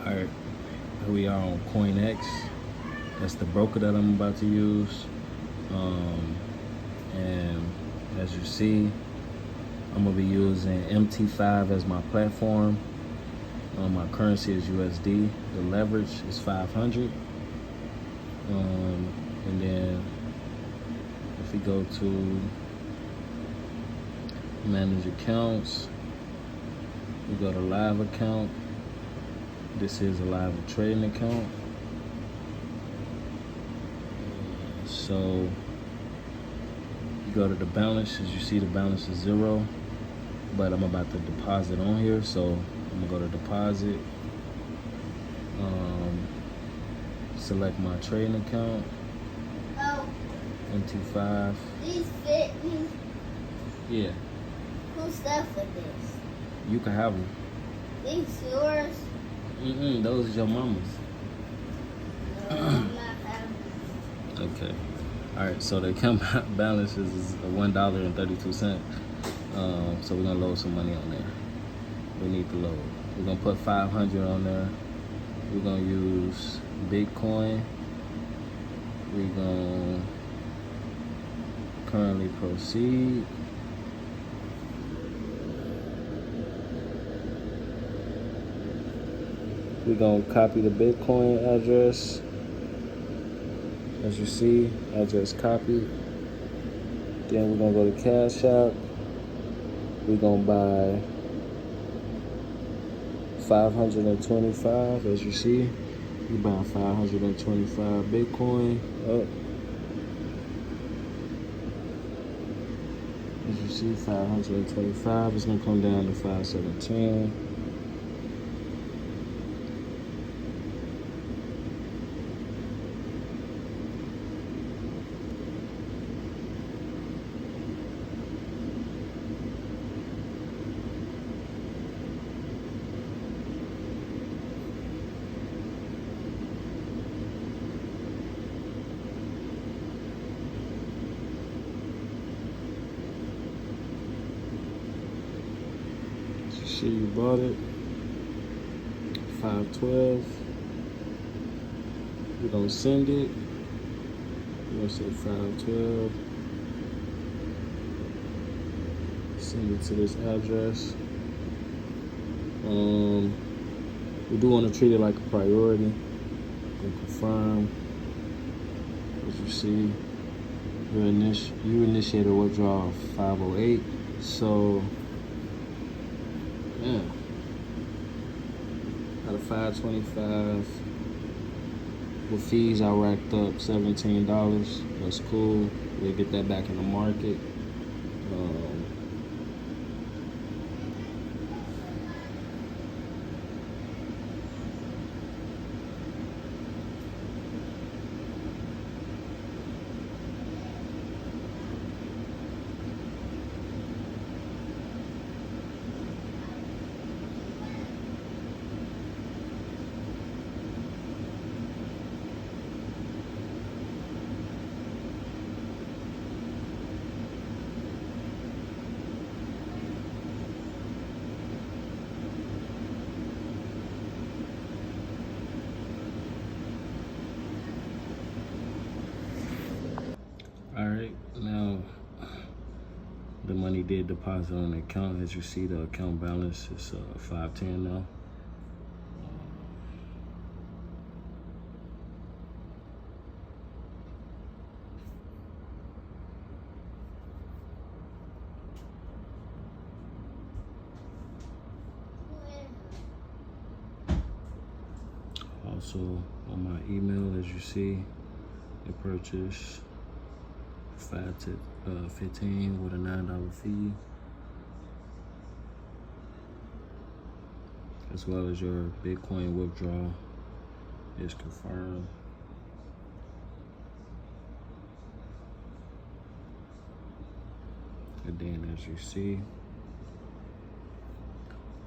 All right, here we are on CoinX. That's the broker that I'm about to use. And as you see, I'm gonna be using MT5 as my platform. My currency is USD. The leverage is 500. And then if we go to manage accounts, we go to live account. This is a live trading account. So you go to the balance. As you see, the balance is 0, but I'm about to deposit on here, so I'm gonna go to deposit, select my trading account, MT5. These fit me. Yeah, Who's stuff for this? you can have them. These yours? Those are your mama's. No, I'm not having Okay. All right, so the account balance is $1.32. So we're gonna load some money on there. We need to load. We're gonna put 500 on there. We're gonna use Bitcoin. We're gonna currently proceed. We're gonna copy the Bitcoin address. As you see, address copied. Then we're gonna go to Cash App. We're gonna buy 525. As you see, we buy 525 Bitcoin up. As you see, 525 is gonna come down to 517. See, you bought it. 512. We're gonna send it. We're gonna say 512. Send it to this address. We do want to treat it like a priority. And confirm. As you see, you initiated a withdrawal of 508. So yeah, out of 525, with fees I racked up $17. That's cool. We'll get that back in the market. All right, now the money did deposit on the account. As you see, the account balance is 510 now. Also on my email, as you see, the purchase 5 to 15 with a $9 fee, as well as your Bitcoin withdrawal is confirmed. And then as you see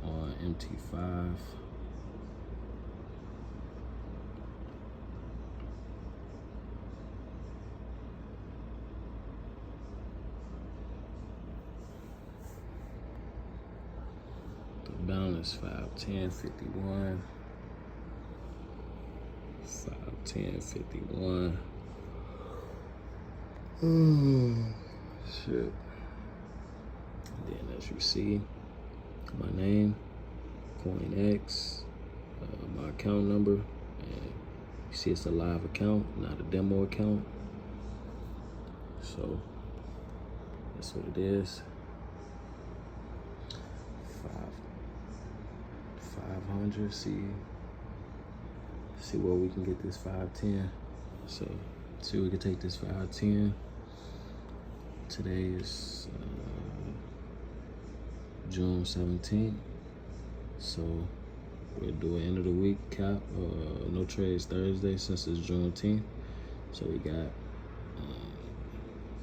on MT5, the balance 510.51. 510.51. Oh, shit. Then as you see, my name, CoinX, my account number, and you see it's a live account, not a demo account. So that's what it is. 500. See where we can get this 510. So see we can take this 510. Today is June 17th. So we'll do an end of the week cap. No trades Thursday since it's Juneteenth. So we got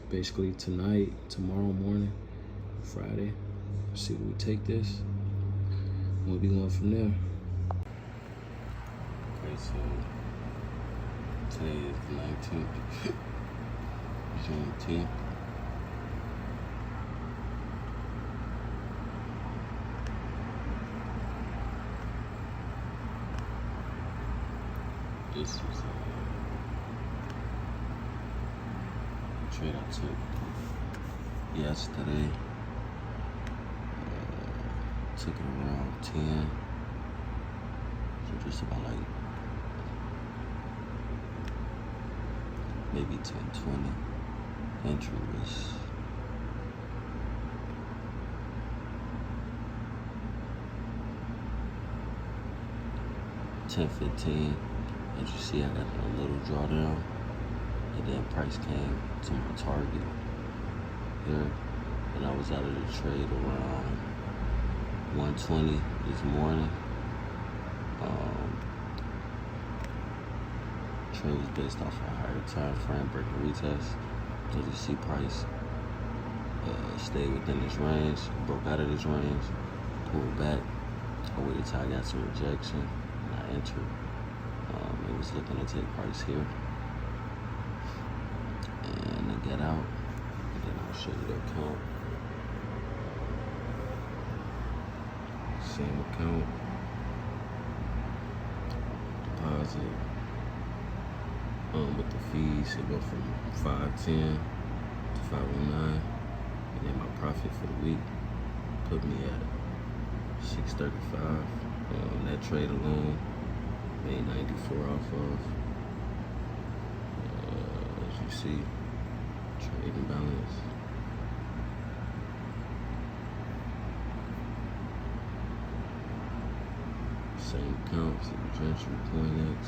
basically tonight, tomorrow morning, Friday. See where we take this. We'll be going from there. Okay, so today is the 19th, Juneteenth. This is a trade I took yesterday. Took it around 10. So just about like maybe 10-20. Entry was $10.15. As you see, I got a little drawdown, and then price came to my target here, and I was out of the trade around 120 this morning. Trade was based off a higher time frame, breaking retest. So you see price stayed within this range, broke out of this range, pulled back. I waited till I got some rejection, and I entered. It was looking to take price here and then get out, and then I'll show you the account. Same account, deposit. With the fees, it go from 510 to 509, and then my profit for the week put me at 635. That trade alone made 94 off of. As you see, trading balance. Same account, so Gentry, CoinX.